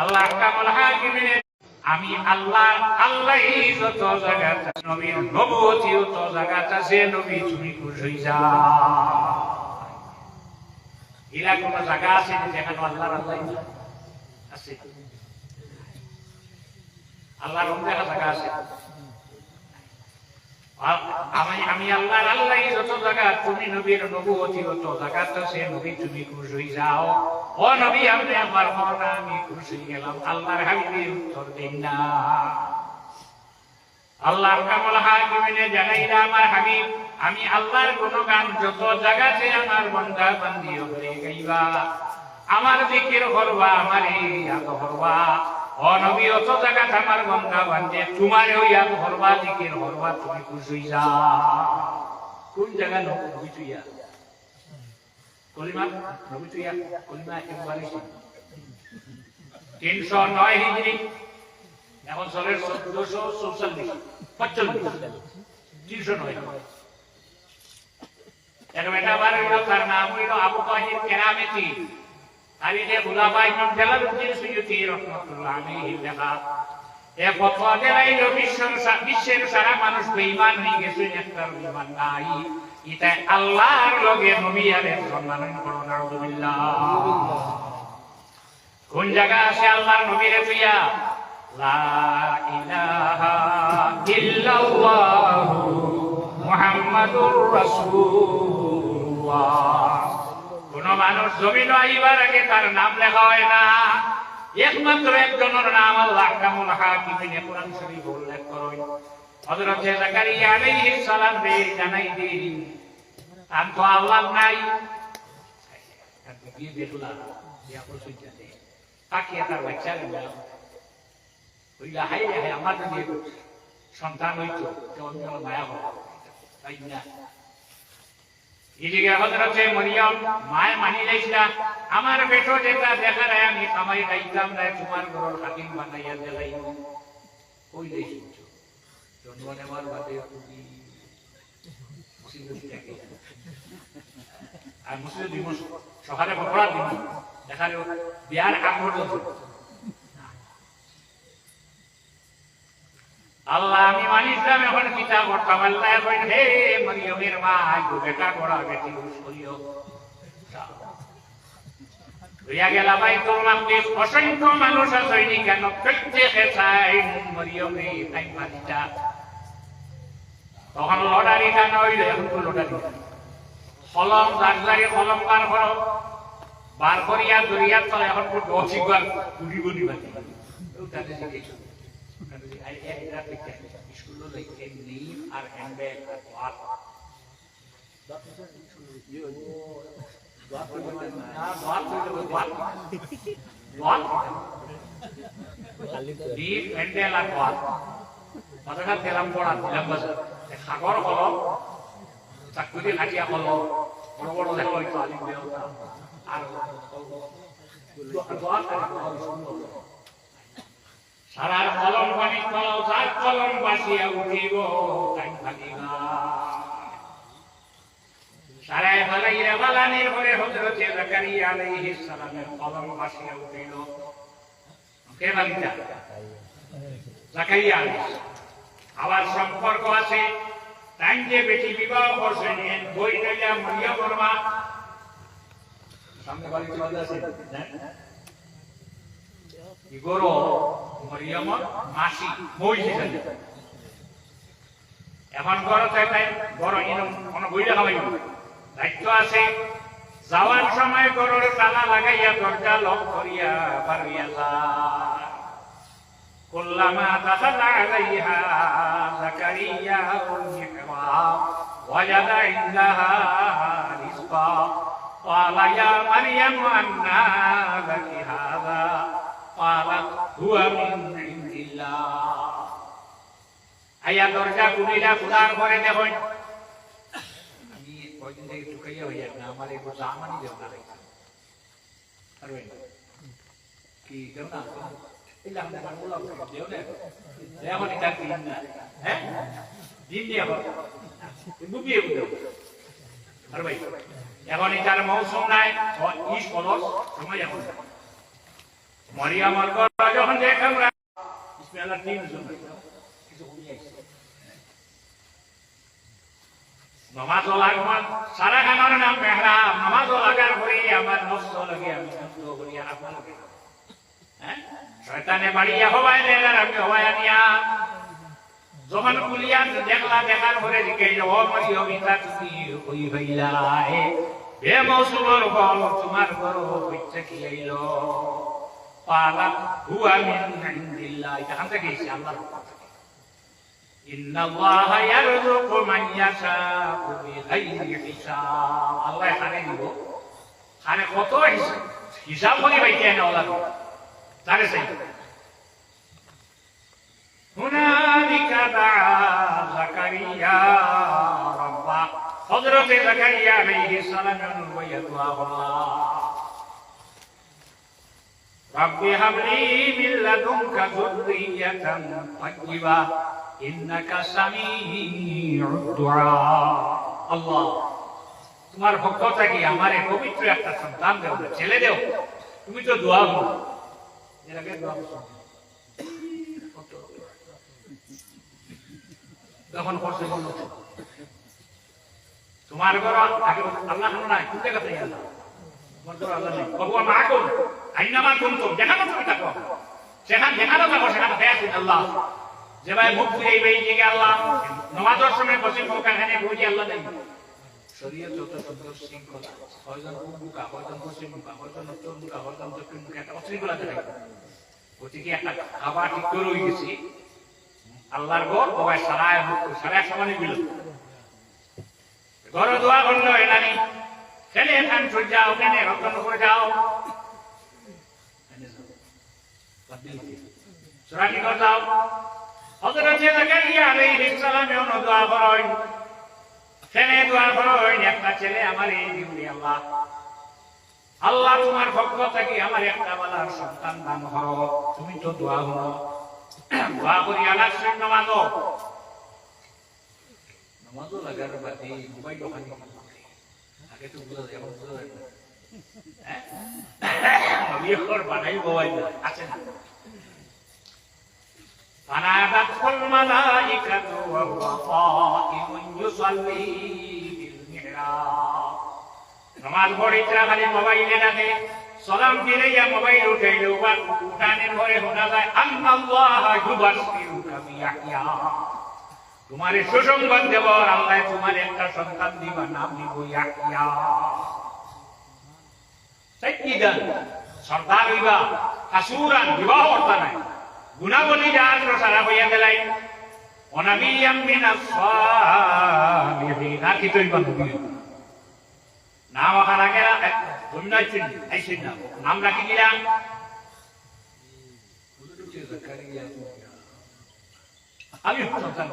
আল্লাহ কামল হাকিমিনের আমি আল্লাহ আল্লাহই যত জায়গা নবীর নবুয়তিও তো জায়গাটা সে নবী তুমি খুশি হই যাও। এরা কোন জায়গা আছে যেখানে আল্লাহর আল্লাহ আছে? আল্লাহর অন্য জায়গা আছে? আমি আল্লাহর আল্লাহই যত জায়গা তুমি নবীর নবুয়তি যত জায়গাটা সে নবী তুমি খুশি হই যাও। ও নবী আপনি আমার মনে আমি খুশি গেলাম। আল্লাহর হাবিবের উত্তর দেন না। আল্লাহর কামল হাকিমিনে জানাইলা আমার হাবিব আমি আল্লাহর গুণগান যত জায়গাতে আমার বান্দা বান্দি হয়ে গাইবা, আমার জিকির করবা, আমার ইয়াদ করবা। ও নবী অত জায়গাতে আমার বান্দা বান্দি তোমারে ইয়াদ করবা, জিকির করবা, তুমি খুশি হই যাও। কোন জায়গা নবী তুইয়া কলিমা নবী তুইয়া কলিমা একবারই 309 হিজরি এখন চলে 1444 309 এরকম একটা বার হইল তার নাম হইল আবু তাহির কেরামেতি আর এই যে খুলাফা ইমাম জালালউদ্দিন সুয়ুতি রাহমাতুল্লাহ আলাইহি লেখা এ ফতোয়া দেলাইল বিশ্বের সারা মানুষ বেঈমান হয়ে গেছে, একটার ঈমান নাই। এটা আল্লাহর লগে নবী আলাইহিস সালাম করুন আউযুবিল্লাহ। কোন জায়গা আছে আল্লাহর নবীরে তুইয়া লা ইলাহা ইল্লাল্লাহু মুহাম্মাদুর রাসূলুল্লাহ। কোন মানুষ জমিন আইবার আগে তার নাম লেখা হয় না, একমাত্র একজনের নাম আল্লাহ কামুল হাকিমিনে কোরআন শরীফ উল্লেখ করেন। হযরত জাকারিয়া আলাইহিস সালাম রে জানাই দিন আর তো আল্লাহ নাই। কি দেখলা ইয়া কইছে তাকে তার বাচ্চা ওইলা হাই হাই আমার যদি সন্তান হইতো কেমন মায়া হতো তাই না? এদিকে হযরত মরিয়ম মায় মানি লাইছিলা আমার পেটো যেটা দেখা রায় আমি কামাই রাইতাম না, তোমার ঘর হাকিম বানাইয়া দেলাই ওই দেখিছ জন্ম নেওয়ার বাদে তুমি মুসিবত থাকে। আর মুসিবত দিবস সকালে পড়ার দিন দেখালে বিয়ার আগ্রহ আল্লাহ আমি মানিলাম এখন পিতা করতাম। আল্লাহ এখন হে মরিয়মের মা বেটা করা বেটি করিও হইয়া গেলা ভাই তোমরা অসংখ্য মানুষ আসেনি কেন প্রত্যেকে চাই মরিয়মে তাই মারিটা। তখন লটারিটা নইল, এখন তো লটারি কলম দাঁড়ি কলম বার করিয়া দরিয়ার তলে এখন অচিকবার উড়ি গুড়ি বাকি স্কুল লাইকে নেই আর হ্যান্ডব্যাগ আর সাগর হল চাকুরি খাটিয়া হল বড় বড় লেখা হইতো আলিম দেওয়া আর সারার কলম পানি কলাও যার কলম বাসিয়া উঠিব তাই থাকিবা সারায় ফালাইয়া বালানির ঘরে হযরত জাকারিয়া আলাইহিস সালামের কলম বাসিয়া উঠিল। কে বালিটা? জাকারিয়া আলাইহিস। আবার সম্পর্ক আছে তাই যে বেটি বিবাহ করছেন বই নইলা মরিয়া বর্মা সামনে বাড়িতে বাড়ি আছে ইগোরো মরিয়মর মাসি বই দিছেন। এখন ঘর চাইতাই বড় ইনম কোন বই দেখা পাইব দায়িত্ব আছে। যাওয়ার সময় ঘরের তালা লাগাইয়া দরজা লক করিয়া বাড়িয়া যায়। কুল্লামা দাখালা আলাইহা জাকারিয়া উল মিহরাব ওয়াজাদা ইনদাহা রিজকা قال يا مريم أنى لك هذا قالت هو من عند الله। আয়া দরজা খুলিলা খোলার পরে দেখুন আমি কয়দিন থেকে ঢুকাইয়া হইয়া না আমার একটু জামানি দেব না কি দেব না এই আমরা বললাম দেব না এখন এটা দিন না হ্যাঁ দিন দিয়ে আবার বুঝিয়ে বুঝো আর ভাই এখন এটার মৌসুম নাই ইস কলস সময় এখন মরিয়মের ঘর যখন দেখলাম বিসমিল্লাহ তিনজন নামাজ লাগমান সারা খানোর নাম মেহরাব নামাজ লাগার পরে আমার নষ্ট লাগে আমি নষ্ট করি আর আপনার হ্যাঁ শয়তানে বাড়িয়া হবাই দেন আর আমি হবাই আনিয়া যখন কুলিয়া দেখলা দেখার পরে জিজ্ঞাসা ও মরিয়ম ইতা তুমি কই হইলাই হে মৌসুমর বল তোমার ঘর হইছে কি আইলো পালা হুয়া মিন ইনদিল্লাহ এখান থেকে এসে আল্লাহর ইন্নাল্লাহা ইয়ারযুকু মান ইয়াশাউ বিগাইরি হিসাব আল্লাহ হারে দিব হারে কত হিসাব করে বাইতে না আল্লাহ তারে চাই হুনালিকা দা যাকারিয়া রাব্বা হযরত যাকারিয়া আলাইহিস সালাম ওয়া দুআ রাব্বি হাবলি মিন লাদুনকা যুররিয়াতান তাইয়্যিবা ইন্নাকা সামিউদ দুআ আল্লাহ তোমার পক্ষ থেকে আমারে পবিত্র একটা সন্তান দাও ছেলে দাও তুমি তো দোয়া করো এর আগে দোয়া করো যখন করছে বলো তোমার ঘর আগে আল্লাহ নাই কোন জায়গা থেকে আল্লাহ তোমার ঘর আল্লাহ নেই বাবু মা কোন আইনামা কোন তো যেখানে তুমি থাকো সেখানে যেখানে থাকো সেখানে ফেয়াসিন আল্লাহ যে ভাই মুখ ফিরে এই দিকে আল্লাহ নামাজের সময় বসে কোকাখানে বুঝি আল্লাহ নেই শরীয়ত যত সুন্দর শৃঙ্খলা হয়জন মুখা হয়জন পশ্চিম মুখা হয়জন উত্তর মুখা হয়জন দক্ষিণ মুখা একটা অশৃঙ্খলা থাকে ওদিকে একটা খাবার ঠিক করে হয়ে গেছি আল্লাহর ঘর সবাই সারা সমানে মিল ঘরে দোয়া করলো এনানি ছেলে এখান চলে যাও কেন রতন করে যাও সুরাকি করে যাও হযরত যাকারিয়া আলাইহিস সালামে দোয়া করেন ছেলে দোয়া করেন একটা ছেলে আমার এই দিবি আল্লাহ আল্লাহ তোমার পক্ষ থেকে আমার একটা বালার সন্তান দান করো তুমি তো দোয়া করো দোয়া করি আলাসিন নামাজও লাগার বাদে মোবাইল ওখানে আগে তো বুঝা যায় এখন বুঝা যায় আমি এখন বানাই মোবাইল আছে না فنادته الملائكة وهو قائم يصلي بالمحراب نماز পড়িতে খালি মোবাইলে রাখে সালাম ফিরাইয়া মোবাইল উঠাইলে উঠানের পরে শোনা যায় আল্লাহ ইউবাশশিরুকা বিয়াহইয়া তোমারে সুসংবাদ দেব আল্লাহ তোমার একটা সন্তান দিবা নাম দিব ইয়াহইয়া সাইয়্যিদান সরদার হইবা কাসুরান বিবাহ করতে নাই গুনাবলী জাহাজ সারা হইয়া গেলাই অনাবিয়াম মিনাস সালিহিন কি তুই বলবি নাম ওখানে গেলা দুনিয়াচিন আইছিন না নাম রাখি দিলাম আমি সন্তান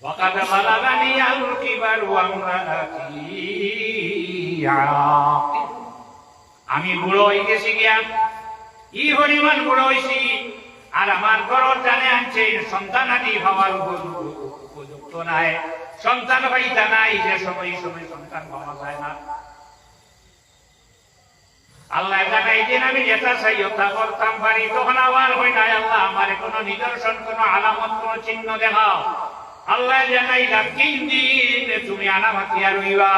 وقد بلغني الكبر وامرأتي عاقر আমি বুড়ো হয়ে গেছি গিয়া ই পরিমাণ বুড়ো হয়েছি আর আমার ঘর জানে আনছে সন্তান আদি হওয়ার উপযুক্ত নাই সন্তান পাইতা নাই যে সময় সন্তান পাওয়া যায় না আল্লাহ জানাই দিন আমি যেটা চাই ওটা করতাম পারি তখন আবার হয় না আল্লাহ আমার কোন নিদর্শন কোন আলামত কোন চিহ্ন দেখাও আল্লাহ জানাই তিন দিন তুমি আনামাতিয়া রইবা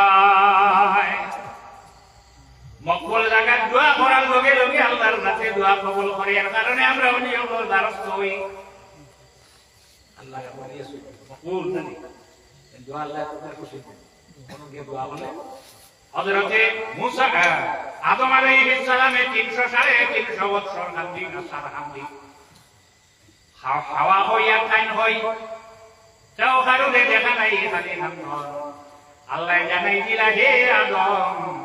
মকবুল জায়গায় দোয়া করার লগে লগে আল্লাহর কাছে দোয়া কবুল করে এর কারণে আমরা ওলিয়ার দ্বারস্থ হই আল্লাহ বলিয়েছে মকবুল জানি দোয়া আল্লাহ কবুল করছে কোন কে দোয়া বলে হযরতে মুসা আদম আলাইহিস সালামে 300 বছর গান্ধী নসার হামদি হাওয়া হইয়া টাইম হই তাও কারণে দেখা নাই খালি নাম আল্লাহ জানাই দিলা হে আদম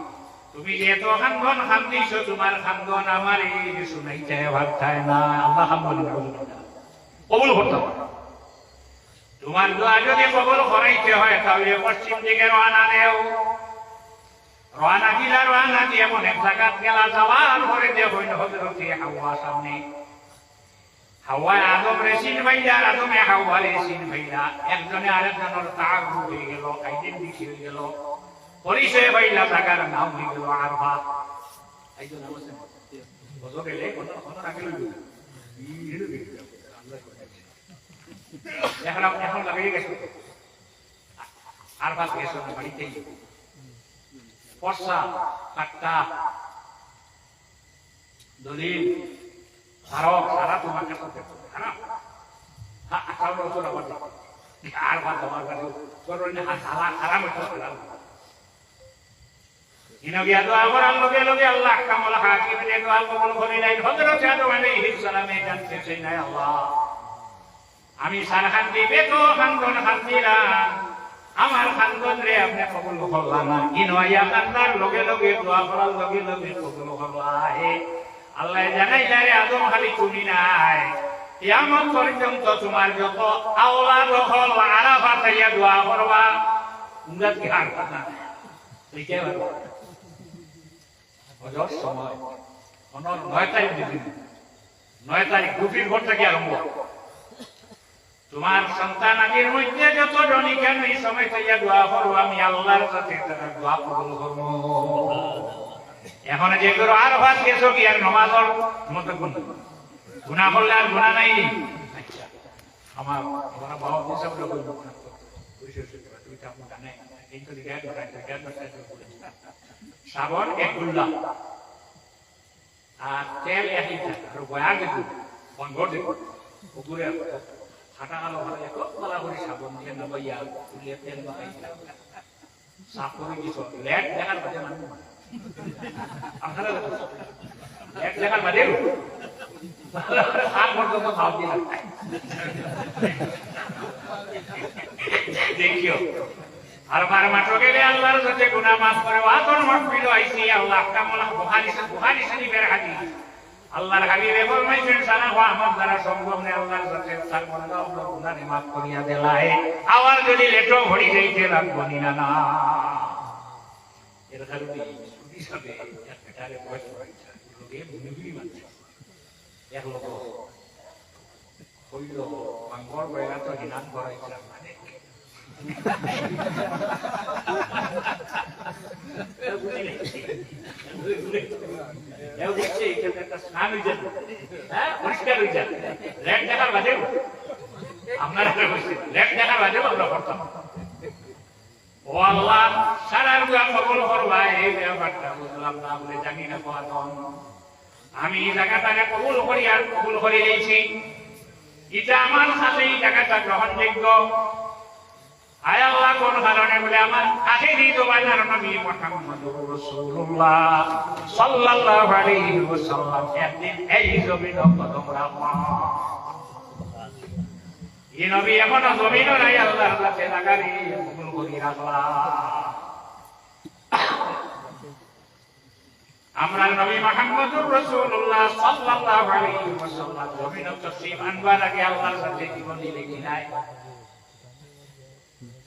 তুমি যে তো খানগন খান্দিছো তোমার খানগন আমারে শুনাইতে ভাবতায় না আল্লাহ হামদ কবুল করতে তোমার দোয়া যদি কবুল করাইতে হয় তাহলে পশ্চিম দিকে রওনা দেও রওনা দিয়ে এমন এক জায়গা গেলা যাওয়ার পরে দেখো হযরতে হাওয়া সামনে হাওয়া আদম রেসিন ভাইলা আদমে হাওয়া রেসিন ভাইলা একজনে আরেকজনের তাগুব হয়ে গেল আইডেন্টিটি হয়ে গেল পরিচয় ভাইলা জায়গার নাম হয়ে গেল আরফা একজন বজো গেলে কোন আগে লইব এখন লাগিয়ে গেছে আর বাদ গেছে বাড়িতেই পর্সা কাট্টা দলিল ধারক সারা তোমার কাছে আর বাদ তোমার কাছে আরাম ইনগিয়া দোয়া করার লগে লগে আল্লাহ কামল হাকিমের দোয়া কবুল করে নাই হযরত আদম আলাইহিস সালামে জানতে চাই না আল্লাহ আমি সারহান দিবে তো খানগন হাজিরা আমার খানগন রে আপনি কবুল করলা না ইনওয়া কান্দার লগে লগে দোয়া করার লগে লগে কবুল করলা হে আল্লাহ জানাইলা রে আদম খালি তুমি নাই কিয়ামত পর্যন্ত তোমার যত আওলাদ হল আরাফাত ইয়া দোয়া করবা উনার কি হার কথা ঠিক আছে অজর সময় 9 তারিখ দিন 9 তারিখ গুপির ঘর থেকে আরম্ভ তোমার সন্তান আগের মধ্যে যত জনি কেন এই সময় তাইয়া দোয়া করো আমি আল্লাহর সাথে তার দোয়া কবুল করব এখন যে করো আর ভাত গেছো কি আর নামাজের মত গুনাহ করলে আর গুনাহ নাই আচ্ছা আমার বড় বাবা হিসাব লোক তুমি তা জানে এই তো দিকে সাবন এক গুল্লা আর তেল এক লিটার আর বয়া গেছে বন্ধ দেব ওগুলো হাঁটা আলো ভালো এক কলা করে সাবন দিয়ে নামাইয়া তুলিয়ে তেল মাখাইছিলাম সাফ করে দিছ লেট দেখার বাজে মানুষ আপনারা এক দেখার বাজে সাত পর্যন্ত খাওয়া দিয়ে দেখিও আর বার মাত্র গেলে আল্লাহর সাথে গুনাহ মাফ করে ওয়াতন মাগফির আইছি আল্লাহ কামলা বুখারী শরীফের হাদিস আল্লাহর হাবিবে ফরমাইছেন সানা ওয়া আমার দ্বারা সম্ভব নয় আল্লাহর সাথে তার বান্দা গুনাহ মাফ করিয়া দেলায় আবার যদি লেটো ঘড়ি যাইতে লাগবনি না না এর কারণে ছুটি সাথে এটারে বয়স হইছে লোকে মুনিবি মানছে এক লোক হইল বাঙ্গর বয়লা তো হিনান করাইছে মানে আপনারা ও আল্লাহ সারার কবুল করবা এই ব্যাপারটা বুঝলাম না বলে জানি না কখন আমি এই জায়গাটাকে কবুল করি আর কবুল করে দিয়েছি এটা আমার সাথে এই জায়গাটা গ্রহণযোগ্য আয় আল্লাহ কোন কারণে বলে আমার আখেরি জবানের নবী মুহাম্মদুর রাসূলুল্লাহ সাল্লাল্লাহু আলাইহি ওয়াসাল্লাম একদিন এই জমিন কদম রাখা এই নবী এখন জমিন নাই আল্লাহর কাছে লাগারি কবুল করি রাখলা আমরা নবী মুহাম্মদুর রাসূলুল্লাহ সাল্লাল্লাহু আলাইহি ওয়াসাল্লাম জমিন তসলিম আনবার আগে আল্লাহর সাথে জীবন দিলে কি নাই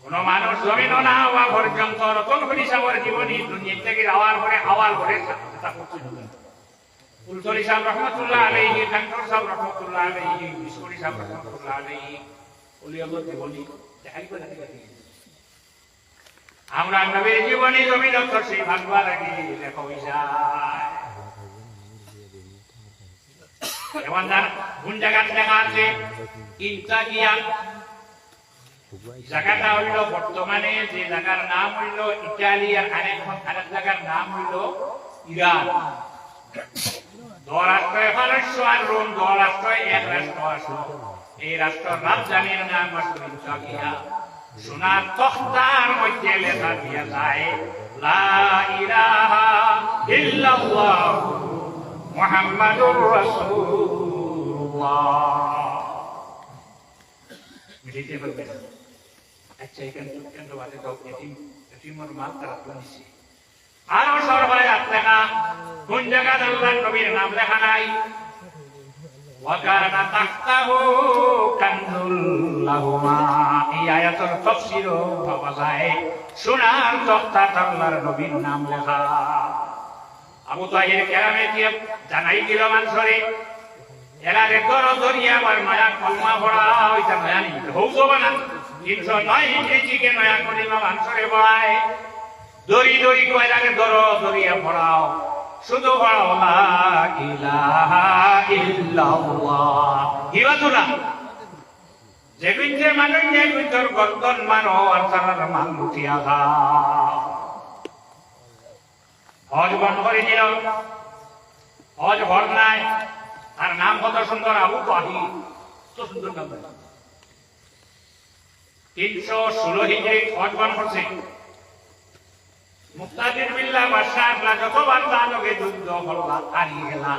কোন মানুষ জমিন না হওয়া পর্যন্ত রতন করি সাগর জীবনী দুনিয়া থেকে হাওয়ার পরে ফুলতলি সাহেব রহমতুল্লাহ আলাইহি ডাক্তার সাহেব রহমতুল্লাহ আলাইহি বিশ্বরি সাহেব রহমতুল্লাহ আলাইহি ওলিয়াল্লাহ জীবনী দেখাই করে আমরা নবীর জীবনী জমিন তসলিম আনবার আগে লেখা হইছে এমন কোন জায়গাতে লেখা আছে ইনতাকিয়ান জায়গাটা হইল বর্তমানে যে জায়গার নাম হইল ইটালি আর আরেক জায়গার নাম হইল ইরান রাষ্ট্র ফারস্য আর রোম রাষ্ট্র এক রাষ্ট্র আসলো এই রাষ্ট্রের রাজধানীর নাম ইনতাকিয়া সোনার তখতার মধ্যে লেখা দিয়া যায় লা ইলাহা ইল্লাল্লাহ মুহাম্মাদুর রাসূলুল্লাহ মিলিতে বলবে আচ্ছা এখানে কেন্দ্র বাদে তো এটিমর মাল তারা তুলছি আরো সরবাই লেখা কোন জায়গায় আল্লাহর নবীর নাম লেখা নাই ওয়াকানা তাখতাহু কানজুল লাহুমা এই আয়াতের তাফসীর পাওয়া যায় সোনার তখতাত আল্লাহর নবীর নাম লেখা আবু তাহের কেরামে কি জানাই দিল মানসরে এরা রেকর দরিয়া আর মায়া কলমা পড়া হইতা মায়া নি হউজো বানান 309 ইংরেজি কে নয়া কলিমা মানসরে বয় দরি দরি কয়লাকে দরিয়া পড়াও শুধু পড়ো লা ইলাহা ইল্লাল্লাহ হিবাতুনা যে গুঞ্জে মানুষ যে গুঞ্জর গর্দন মানো আর তার মান লুটিয়া গা হজ বন্ধ করে দিল হজ ঘর নাই আর নাম কত সুন্দর আবু তাহির তো সুন্দর নাম 316 হিজরি হজ বন্ধ করছে মুক্তাদির বিল্লাহ বাদশাহ যতবার তার লগে যুদ্ধ হল হারিয়ে গেলা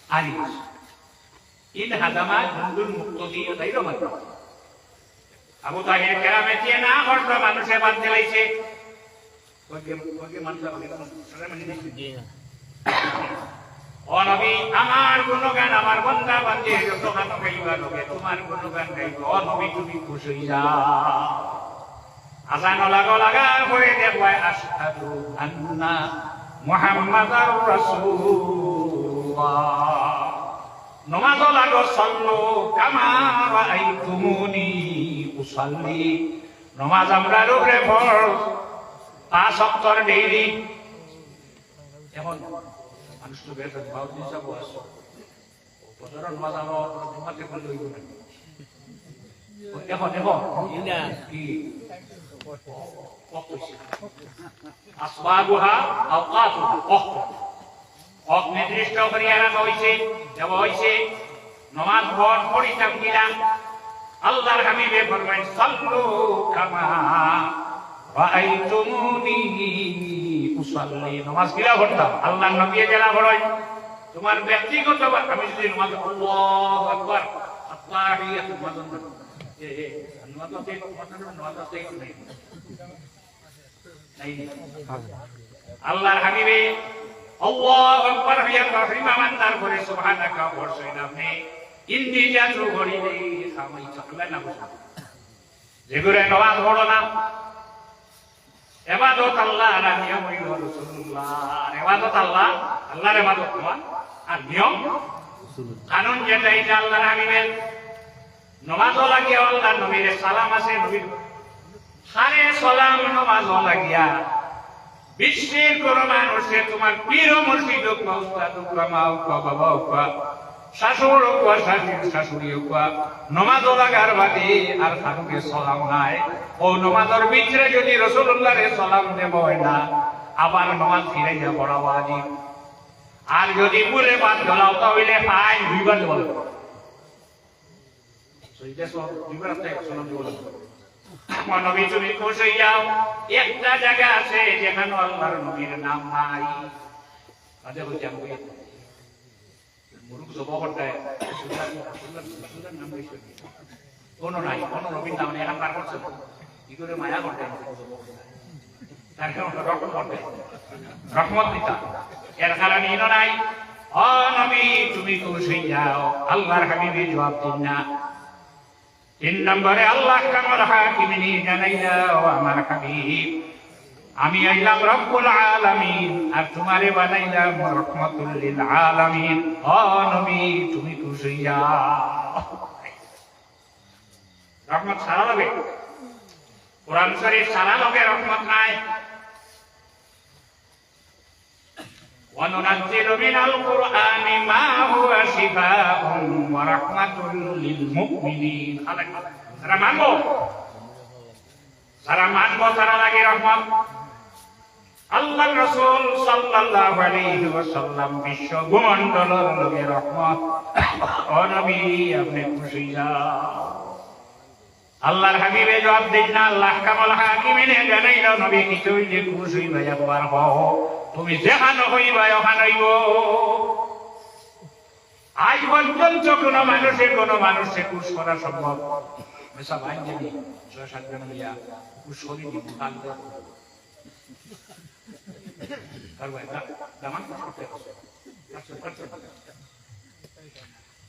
হারিয়ে ইন হাদামা জুন্দুল মুক্তদি তাই রমান আবু তাহির কেরামে দিয়ে না হর্ষ মানুষে বাদ দিলাইছে ও নবী আমার গুণগান আমার বন্দা বান্দে যত গান গাইবা লোকে তোমার গুণগান গাইব ও নবী তুমি খুশি হই যাও আজান লাগা করে দেখবাই আশহাদু আন্না মুহাম্মাদার রাসূলুল্লাহ নমাজ লাগো সাল্লু কামা রাআইতুমুনি উসাল্লি নমাজ আমরা রূপে ফরজ 5 ওয়াক্ত ডেইলি এখন মানুষ তো বেশ বহুত দিন সব আছে ওদের নমাজ আমরা জুমাতে পড়লে হইব না এখন ইনা কি আসবাবুহা আওকাতুহা হক নির্দিষ্ট করিয়া রাখা হইছে দেওয়া হইছে নামাজ পড়িতাম কিনা আল্লাহর হাবিবে ফরমায় সাল্লু কামা রাআইতুমুনি উসাল্লি নামাজ কিরা পড়তাম আল্লাহর নবী যেলা পড়ায় তোমার ব্যক্তিগত আমি যদি নামাজ আল্লাহু আকবার আত্তাহিয়াতু আল্লাহর হাবিবে আল্লাহু আকবার হিয়া তাহরিমা মানদার করে সুবহানাকা বর্ষই নামে ইন্দিজাতু করিলে সামাই চকলে না বসা যেগুরে নামাজ পড়ো না ইবাদত আল্লাহ আর নিয়ম হইল রাসূলুল্লাহ ইবাদত আল্লাহ আল্লাহর ইবাদত করা আর নিয়ম কানুন যেটা এটা আল্লাহর হাবিবের নামাজ লাগিয়া আল্লাহর নবীর সালাম আছে নবীর সারে সালাম নামাজ লাগিয়া বিশ্বের কোন মানুষে তোমার পীর মুর্শিদ উস্তাদ মা বাবা শাশুড় শাশুড়ি নামাজ লাগার বাদে আর কাউকে সালাম নাই ও নামাজের ভিতরে যদি রাসূলুল্লাহর সালাম দেব না আবার নামাজ ফিরাইয়া পড়া ওয়াজিব আর যদি পুরে বাদ গলাও তাহলে পাই দুইবার বল নবী তুমি খুশি যাও একটা জায়গা আছে যেখানে আল্লাহর নবীর নাম নাই আজে বলছি আমি মুরুখ জবাবটায় কোন নাই কোন নবীর নাম নেই আমার করছে কি করে মায়া করতে তাকে রকম করতে রহমত দিতা এর কারণে ইনো নাই ও নবী তুমি খুশি যাও আল্লাহর হাবিবে জবাব দিন না 3 নম্বরে আল্লাহ কামল হাকিমিনী জানাইলা ও আমার হাবিব আমি আইলাম রব্বুল আলামিন আর তোমারে বানাইলাম রাহমাতুল লিল আলামিন ও নবী তুমি খুশি যাও রহমত সারা লগে কোরআন শরীফ সারা লগে রহমত নাই وننزل من القرآن ما هو شفاء ورحمة للمؤمنين সারা মানবো সারা লাগে রহমত আল্লাহ রাসূল সাল্লাল্লাহু আলাইহি ওয়াসাল্লাম বিশ্ব ভূমণ্ডলের লগে রহমত ও নবী আপনি খুশি যাও আল্লাহর হাবিবে জবাব দেন না আল্লাহ কামাল হাকিমিনে জানাইলো নবী কিছুই যে খুশি হইয়া পার হও তুমি যেখানে হইবা ওখানে হইব আজ পর্যন্ত কোন মানুষে খুশ করা সম্ভব মেসা ভাই দেবী 6-7 জন মিয়া খুশ করি দিব কাল করবাই দামান করতে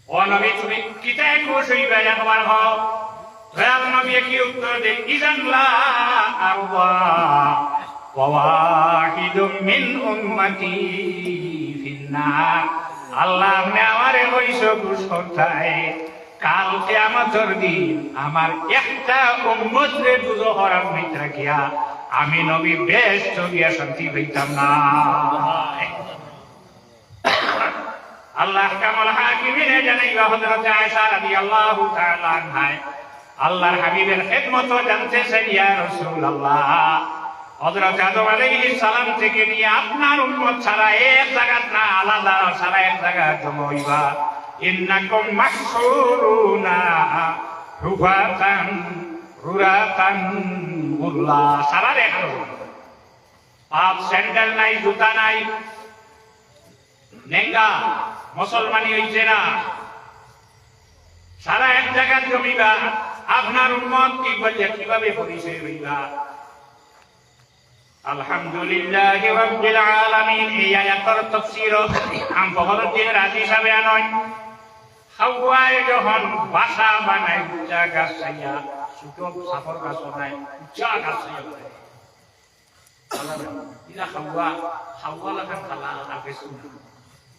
ও নবী তুমি কিতায় খুশ হইবা একবার হও দয়াল নবী কি উত্তর দেন ইজান লা আরবা ওয়াহিদুম মিন উম্মতি ফিন্নার আল্লাহ আপনি আমারে কইছো খুশ করতাই কাল কিয়ামতের দিন আমার একটা উম্মত রে দুজহর আপনি রাখিয়া আমি নবী বেশ চলিয়া শান্তি পাইতাম না আল্লাহ কামাল হাকিমিনে জানাইবা হযরত আয়েশা রাদিয়াল্লাহু তাআলা আনহা আল্লাহর হাবিবের খিদমত জানতেছেন ইয়া রাসূলুল্লাহ হযরত আদম আলাইহিস সালাম থেকে নিয়ে আপনার উম্মত ছাড়া এক জায়গা না আলাদা ছাড়া এক জায়গা জমা হইবা ইন্নাকুম মাহশুরুনা হুফাতান রুরাতান গুল্লা সারা দেখো পাপ স্যান্ডেল নাই জুতা নাই নেঙ্গা মুসলমানি হইছে না সারা এক জায়গা জমিবা আপনার উম্মত কি বলছে কিভাবে পরিচয় হইবা আলহামদুলিল্লাহি রাব্বিল আলামিন এই আয়াতের তাফসীর আম ফখরুদ্দিন রাজি সাহেব আনয় হাওয়ায়ে যখন বাসা বানায় উচ্চা গাছ ছাইয়া ছোট সাফর গাছ বানায় উচ্চা গাছ ছাইয়া ইলা হাওয়া লাগান খালা আফেসু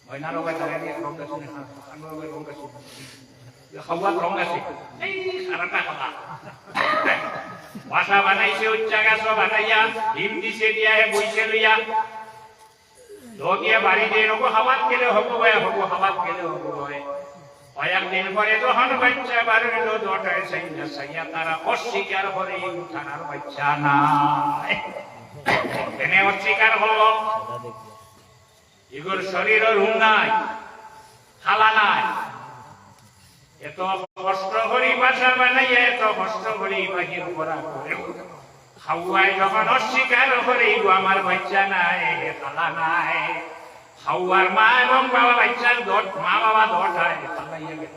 ময়নার ওই তারে রং গাছ শুনে আনোর ওই রং গাছ হাওয়া রং গাছ এই সারাটা খালা বাসা বানাইছে উচ্চা গাছ বানাইয়া ডিম দিছে দিয়া হে বইছে লইয়া লগিয়া বাড়ি দিয়ে নগো হাওয়াত গেলে হবো হাওয়াত গেলে হবো কয়েকদিন পরে যখন বাচ্চা বাড়িল দটায় সাইয়া তারা অস্বীকার করে উঠানার বাচ্চা নাই এনে অস্বীকার হলো এগুর শরীরের রুম নাই খালা নাই এত কষ্ট করি বাসা বানাইয়া এত কষ্ট করি বাহির করা করে হাওয়ায় যখন অস্বীকার করে আমার বাচ্চা নাই খালা নাই হাওয়ার মা এবং বাবা বাচ্চার মা বাবা দটায় খালাইয়া গেল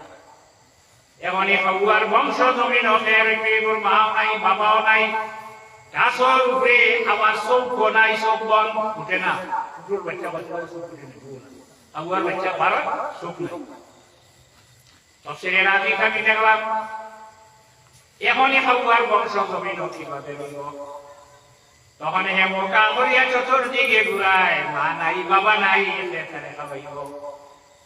এমনই হাওয়ার বংশ জমিন ওর মা নাই বাবাও নাই গাছর উপরে আবার চৌক নাই চৌক বন উঠে না বাচ্চা হাওয়ার বাচ্চা পারো চোখ নাই তফসিরে রাজি থাকি দেখলাম এখনই হাওয়ার বংশ জমিন কিভাবে রইল তখন হে মোকা করিয়া চতুর্দিকে ঘুরায় মা নাই বাবা নাই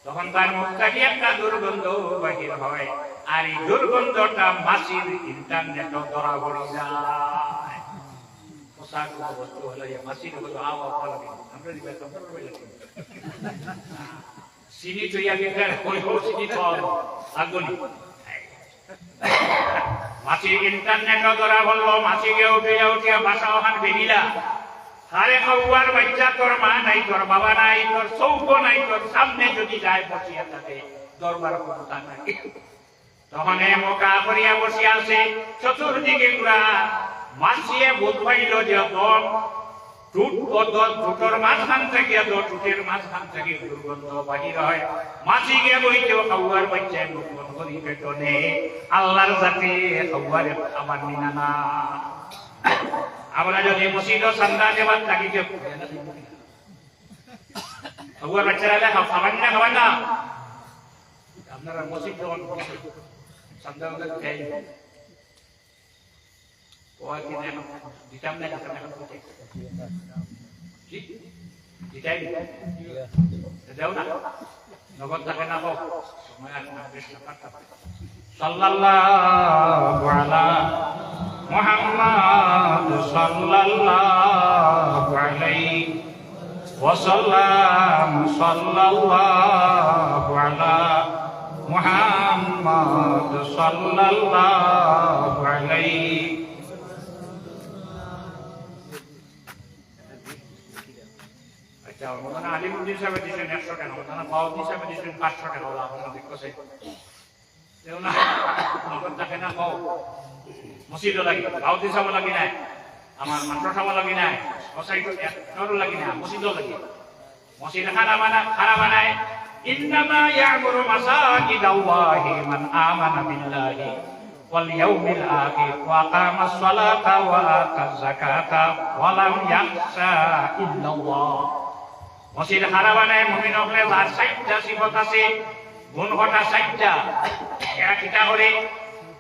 তখন তার মুখ থেকে একটা দুর্গন্ধ বাহির হয় আর এই দুর্গন্ধটা মাসির ইন্টারনেট ধরা পড়ে যায় পোশাক বস্তু হলো মাসির হলো আওয়া ফলবে আমরা দিবে চিনি তৈয়া গেছে কই চিনি ফল আগুনি মাছি ইন্টারনেট ধরা বললো মাছিকে উঠিয়া বাসা ওখান বেরিলা হারে হাওয়ার বাচ্চা তোর মা নাই তোর বাবা নাই তোর চৌক নাই তোর সামনে যদি যায় বসিয়া থাকে দরবার ক্ষমতা নাই তখন মোকা করিয়া বসিয়া আছে চতুর্দিকে ঘুরা মাছিয়ে বোধ পাইল যে দল টুটোর মাঝখান থেকে টুটের মাঝখান থেকে দুর্গন্ধ বাহির হয় মাছি গিয়ে বইতেও হাওয়ার বাচ্চায় মুখ বন্ধ পেটনে আল্লাহর জাতি হাওয়ার খাবার নিনা না আমরা যদি মসজিদ সান্দা দেবার থাকি যে হাওয়ার বাচ্চারা খাবার না খাবার না আপনারা মসজিদ সান্দা খাই দিতাম না দেও না নগদ থাকে না হোক সময় আর না বেশ সাল্লাল্লাহু আলা মুহাম্মদ সাল্লাল্লাহু আলাইহি ওয়াসাল্লাম সাল্লাল্লাহু আলা মুহাম্মদ সাল্লাল্লাহু আলাইহি আলিমুদ্দিন সাহেব দিয়েছেন 100 টাকা ওখানে বাউদ্দিন সাহেব দিয়েছেন 500 টাকা ওরা আপনাদের কাছে দেও না নগদ থাকে না পাও মসজিদও লাগি বাউদ্দিন সাহেব লাগি নাই আমার মাত্র সাহেব লাগি নাই ওসাইড নরু লাগি না মসজিদও লাগি মসজিদ খানা বানায় ইন্নামা ইয়ামুরু মাসাজিদাল্লাহি মান আমানা বিল্লাহি ওয়াল ইয়াউমিল আখির ওয়া আকামাস সালাতা ওয়া আতাজ যাকাতা ওয়া লাম ইয়াখশা ইল্লাল্লাহ মসজিদ খানা বানায় মুমিন হলে তার 60টা সিফত আছে গুণ হটা 60টা এরা কিটা করে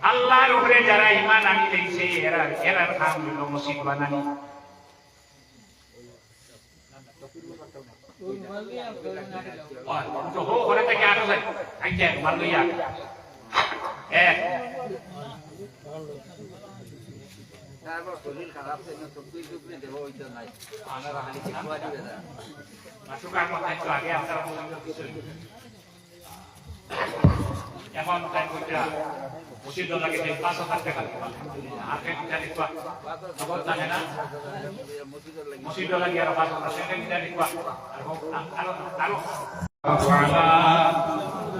আল্লাহর উপরে যারা ঈমান আনি লইছে এরা কাম হলো মসজিদ বানানি তো হো করে থেকে আরো যায় আইজা মার লইয়া তারপর শরীর খারাপ থেকে সবকিছু টুকরে দেব হইতো নাই আমরা হালি খাওয়া দিবে না মাসুক আমার তো আগে আপনারা বলেন কিছু এখন তাই কইরা মসজিদ লাগে 5,000 টাকা আর কে জানি তো খবর জানে না মসজিদ লাগে আর 5,000 টাকা জানি তো আর وعلى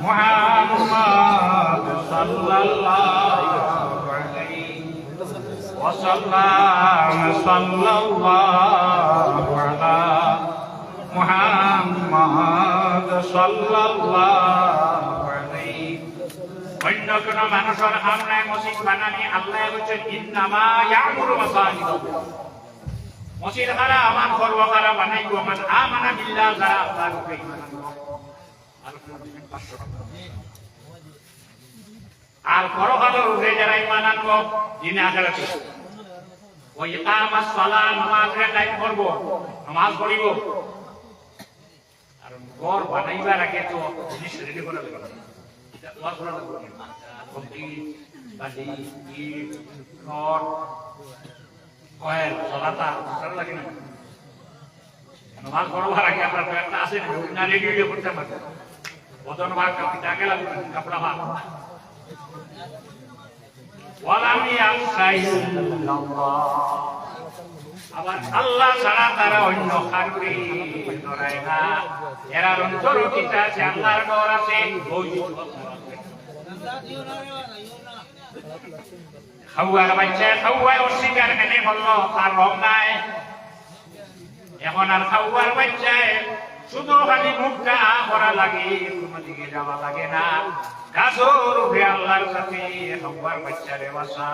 محمد صلى الله عليه وسلم صلى الله على محمد صلى الله عليه অন্য কোন মানুষের সামনে মসজিদ বানানি আল্লাহ বলেছেন ইন্নামা ইয়ামুরু মাসাজিদাল্লাহ মসজিদ হারা আমার করব হারা বানাইবো মান আমানা বিল্লাহ যারা আল্লাহর উপরে ঈমান আর পরকালের উপরে যারা ঈমান আনবো দিনে আখিরাতে ওই ইকামাস সালাত নামাজের টাইম করব নামাজ পড়িব আর ঘর বানাইবার আগে তো জিনিস রেডি করা লাগবে ওয়াজ করা লাগবে কমপ্লিট বাড়ি ইট ঘর কয়েল সালাতা সব লাগে না নামাজ পড়বার আগে আপনার একটা আছে না রেডি করতে পারবে বদন ভাগ কাপড় লাগবে কাপড় ভাগ ওয়ালাম ইয়াসাইল্লাল্লাহ আবার আল্লাহ ছাড়া তারা অন্য কারুরে ধরায় না এরা অন্তর কিটা আছে আল্লাহর ডর আছে ওই খাওয়ার বাচ্চা খাওয়ায় অস্বীকার কেন বললো তার রব নাই এখন আর খাওয়ার বাচ্চায় শুধু খালি মুখটা করা লাগে কোনো দিকে যাওয়া লাগে না গাছর উপরে আল্লাহর সাথে খাওয়ার বাচ্চারে বাসা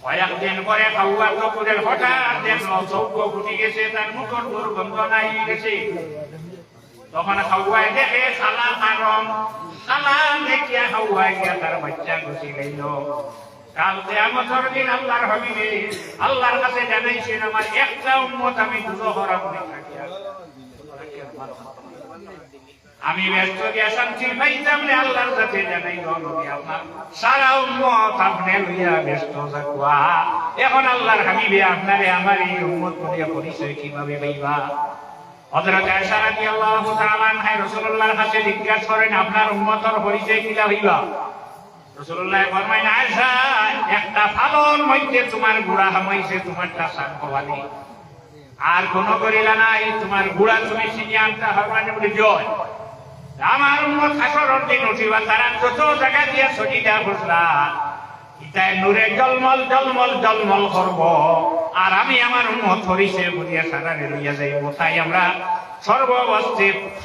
কয়েকদিন পরে খাওয়ার কপুরের হঠাৎ দেখলো চৌক ফুটি গেছে তার মুখর দুর্গন্ধ নাই গেছে তখন খাওয়ায় দেখে খালা কারণ খালা দেখিয়া খাওয়ায় গিয়া তার বাচ্চা ঘুষি গেল কাল কিয়ামতের দিন আল্লাহর হাবিবে আল্লাহর কাছে জানাইছেন আমার একটা উম্মত আমি দুজো হরাম না থাকিয়া আমি ব্যস্ত গিয়া শান্তি পাইতাম না আল্লাহর কাছে জানাইল নবী আপনার সারা উম্মত আপনি লইয়া ব্যস্ত থাকুয়া এখন আল্লাহর হাবিবে আপনারে আমার এই উম্মত বলিয়া পরিচয় কিভাবে পাইবা হযরত আয়েশা রাদিয়াল্লাহু তাআলা আনহা রাসূলুল্লাহর কাছে জিজ্ঞাসা করেন আপনার উম্মতের পরিচয় কিলা হইবা রাসূলুল্লাহ ফরমাইন আয়েশা একটা ফালন মধ্যে তোমার গুড়া হামাইছে তোমারটা সান কবানি আর কোন করিলা নাই তোমার গুড়া তুমি চিনি আনতে হবে না বলে জয় আমার উম্মত হাসরের দিন উঠিবা তারা যত জায়গা দিয়া সজিদা বসলা ইতায় নূরে জলমল জলমল জলমল করব আর আমি আমার উম্মত হরিছে বলিয়া সারারে লইয়া যাইব তাই আমরা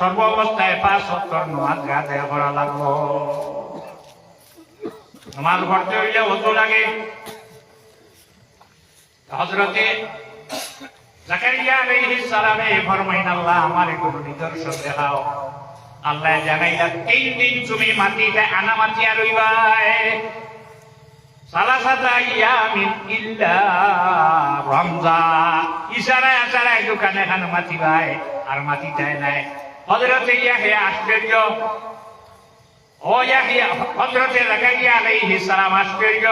সর্বাবস্থায় 5 ওয়াক্ত নামাজ আদায় করা লাগবো নামাজ পড়তে হইলে ওযু লাগে হযরতে জাকারিয়া আলাইহিস সালামে ফরমাইন আল্লাহ আমারে কোনো নিদর্শন দেখাও আল্লাহ জানাইলা 3 দিন তুমি মাটিতে আনা মাটিয়া রইবা সালাসাতা ইয়ামিন ইল্লা রমজান ইশারায় ইশারায় দোকানে খানা মাটি ভাই আর মাটি দেয় নাই হযরতে ইয়াহইয়া আশ্চর্য ও ইয়াহইয়া হযরতে জাকারিয়া আলাইহিস সালাম আশ্চর্য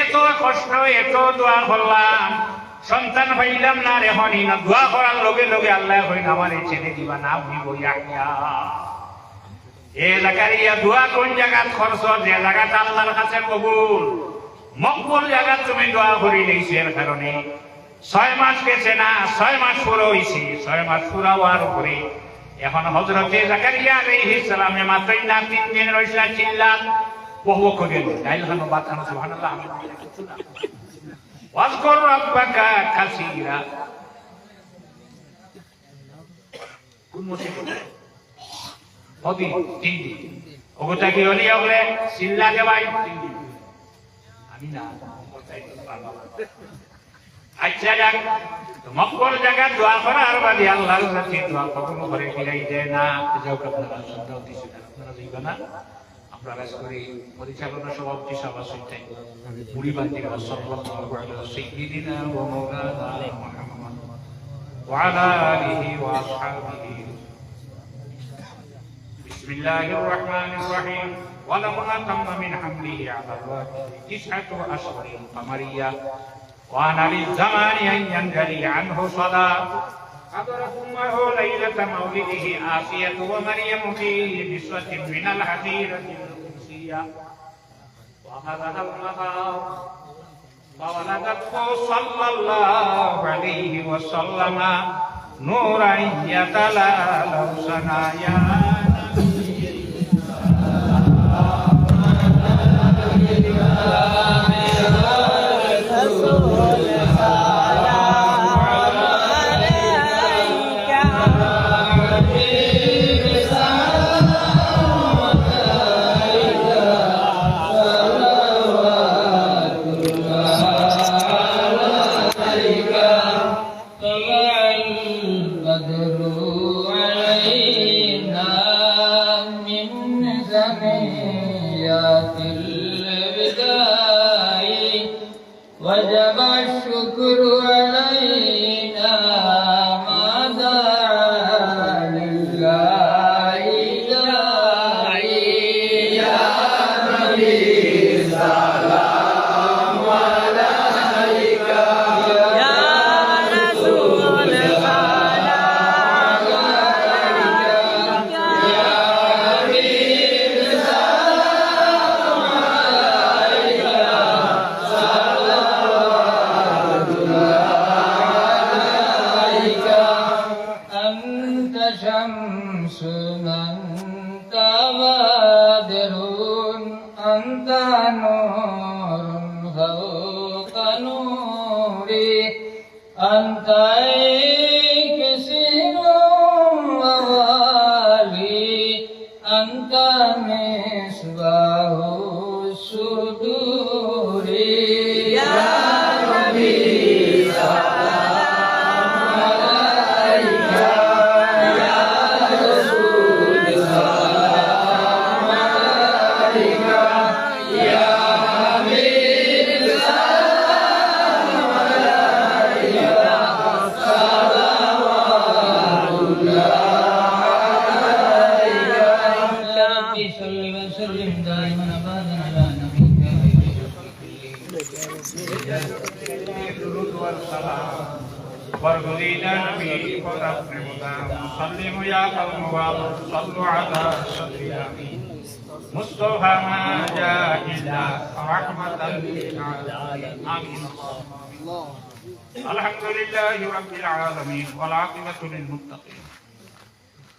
এত কষ্ট এত দোয়া করলাম সন্তান পাইলাম না রে হনি না দোয়া করার লগে লগে আল্লাহ কইন আমারে ছেড়ে দিবা না হইব ইয়াহইয়া এ জাকারিয়া দোয়া কোন জায়গাত খরচ যে জায়গাটা আল্লাহর কাছে কবুল মকবুল জায়গা তুমি দোয়া করি লইছো এর কারণে 6 মাস গেছে না 6 মাস পুরো হইছে 6 মাস পুরা হওয়ার উপরে এখন হযরতে জাকারিয়া আলাইহিস সালামে মাত্র 3 দিন রইলা চিল্লা বহু করেন ডাইল খানো বাতানো সুবহানাল্লাহ আমি কিছু না ওয়াজকুর রাব্বাকা কাসীরা কোন মুসিবত হবি 3 দিন ওটা কি হলি বলে চিল্লা কে ভাই 3 দিন আমি না আচ্ছা যাক তো মকবুল জায়গা দোয়া করা আর বাদে আল্লাহর কাছে দোয়া কখনো করে ফিরাই দেয় না যাও আপনারা শ্রদ্ধা দিছেন আপনারা দিবেন না আপনারা করি পরিচালনা সভাপতি সভা সইতে মুড়ি বান্দির সাল্লাল্লাহু আলাইহি সাইয়্যিদিনা ওয়া মাওলানা মুহাম্মদ ওয়া আলা আলিহি ওয়া আসহাবিহি বিসমিল্লাহির রহমানির রহিম ولما تم من حمله على الواحد 9 أشهر قمرية وأنا للزمان أن ينجلي عنه صلاة حضرت أمه ليلة مولده آسية ومريم في نسوة من الحظيرة القدسية وأخذها المخاض فولدته صلى الله عليه وسلم نورا يتلالى سنايا وجب الشكر علينا ما دعا لله داعي يا نبي سلام عليك يا رسول سلام عليك يا حبيب سلام عليك أنت شمس أنت بدر أنت نور فوق نوري أنت كسر ووالي أنت مصباح الصدور يا نبي صل وسلم دائما ابدا على نبيك ورغدينا نبي ورحمة صلوا يا قوم صلوا على الشفيع مصطفى ما جاء إلا رحمة للعالمين آمين. الحمد لله رب العالمين والعاقبة للمتقين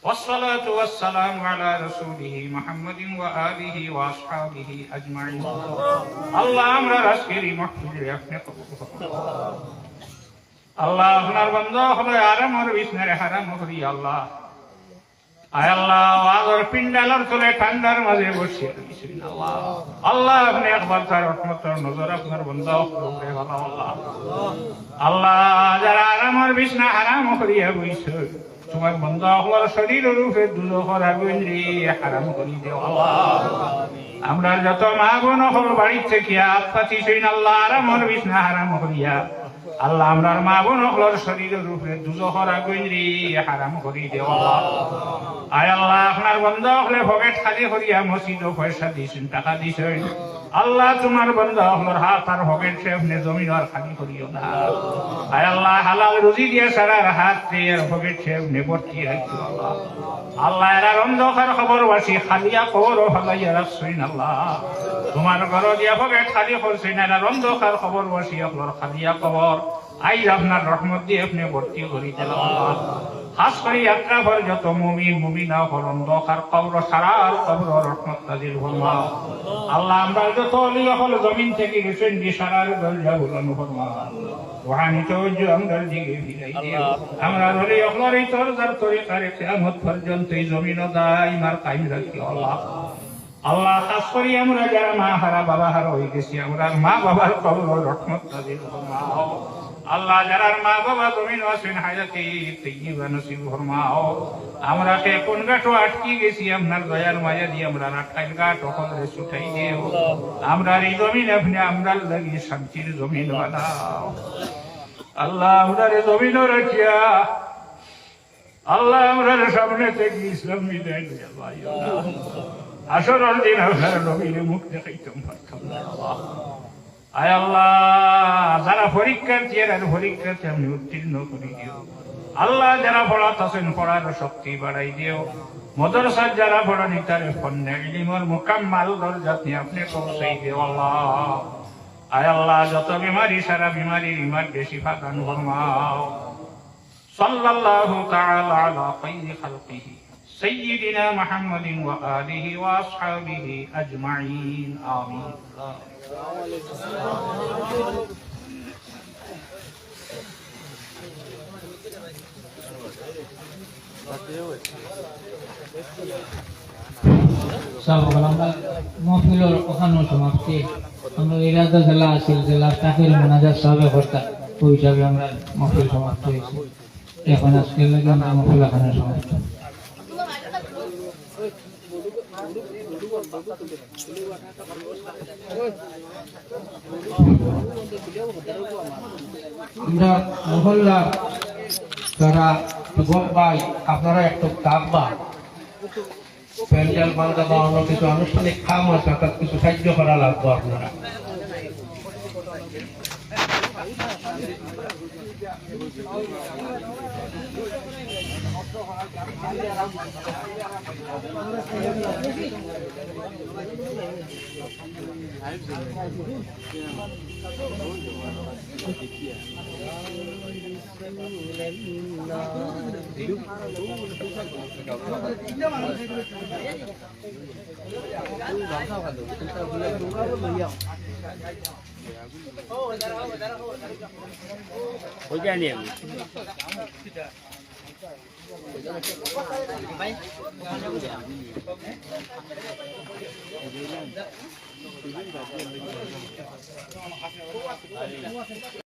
والصلاة والسلام على رسوله محمد وآله وأصحابه أجمعين. الله أمر رسكري محفل يفنق الله আপনার বন্ধ হলো আরাম আর বিছনারে হারাম করি আল্লাহ আয় আল্লাহ আদর পিন্ডালর তলে ঠান্ডার মাঝে বসে আল্লাহ আল্লাহ আপনি একবার তার রহমতের নজর আপনার বন্ধ করে ভালো আল্লাহ আল্লাহ যারা আরাম আর বিছনা হারাম করিয়া বইছে তোমার বন্ধ হওয়ার শরীর রূপে দুজখর আগুন হারাম করি দেও আল্লাহ আমরা যত মা বোন হল বাড়ি থেকে আত্মাতি সৈন আল্লাহ আরাম আর বিছনা হারাম করিয়া আল্লাহ আমরার মা বোন হলর শরীরের উপরে দুজখর আগুন হারাম করি দেও আল্লাহ আয় আল্লাহ আপনার বন্ধ হলে ভগেট খালি করিয়া মসজিদ পয়সা দিয়েছেন টাকা দিয়েছেন আল্লাহ তোমার বন্ধ হলর হাত আর ভগেট সে আপনি জমিন আর খালি করিও না আয় আল্লাহ হালাল রুজি দিয়ে সারার হাত দিয়ে ভগেট সে আপনি ভর্তি রাখছো আল্লাহ আল্লাহ এরা অন্ধকার খবর বাসি খালিয়া খবর ফালাইয়া রাখছেন আল্লাহ তোমার ঘর দিয়া ভগেট খালি করছেন এরা অন্ধকার খবর বাসি আপনার খালিয়া খবর আই আপনার রহমত দিয়ে আপনি ভর্তি করি দিল আল্লাহ খাস করে যাত্রা ভর যত মুমিন মুমিনা হল অন্ধকার কবর সারার কবর রহমত নাজিল ফরমাও আল্লাহ আমরা যত অলি হল জমিন থেকে গেছেন যে সারার দরজা বুলানো ফরমাও ওহানি তওজ্জু আমরা দিকে ফিরাই দিও আমরা অলি হলর এই তরজার তরিকারে কিয়ামত পর্যন্ত এই জমিন দাইমার কায়েম রাখিও আল্লাহ আল্লাহ খাস করে আমরা যারা মা হারা বাবা হারা হয়ে গেছি আমরা মা বাবার কবর রহমত নাজিল ফরমাও আল্লাহ যারার মা বাবা জমিন আছেন হায়াতে তাইয়্যিবা নসিব ফরমাও আমরা কে কোন গাটো আটকে গেছি আপনার দয়ার মায়া দিয়ে আমরা আটকাইল গাট হলে ছুটাই দেও আমরা এই জমিন আপনি আমরা লাগি শান্তির জমিন বানাও আল্লাহ আমরা জমিন রাখিয়া আল্লাহ আমরা সামনে থেকে ইসলাম বিদায় আসরের দিন আপনার নবীর মুখ দেখাইতাম পারতাম না আয় আল্লাহ যারা পরীক্ষার্থী এরা পরীক্ষাতে আপনি উত্তীর্ণ করে দিও আল্লাহ যারা পড়াতেছেন পড়ার শক্তি বাড়াই দিও মাদ্রাসার যারা পড়া নিতারে ফন্নে ইলমের মুকাম্মাল দরজা নিয়ে আপনি পৌঁছাই দিও আল্লাহ আয় আল্লাহ যত বিমারি সারা বিমারির ইমান বেশি ফাদান ফরমাও সাল্লাল্লাহু তাআলা আলা খায়রি খালকিহি সাইয়্যিদিনা মুহাম্মাদিন ওয়া আলিহি ওয়া আসহাবিহি আজমাইন আমিন আমরা মহফিলের ওখানে সমাপ্তি আমরা ইরাদা জেলা আছিল জেলা স্টাফের মোনাজাত সাহেব কর্তা ওই হিসাবে আমরা মহফিল সমাপ্ত হয়েছি এখন আজকের লাগে আমরা মহফিল ওখানে সমাপ্ত আমরা মহল্লা যারা যুবক ভাই আপনারা একটু কাব্বা প্যান্ডেল বান্ধা বা অন্য কিছু আনুষ্ঠানিক কাম আছে অর্থাৎ কিছু সাহায্য করা লাগবে আপনারা ওই জানি আমি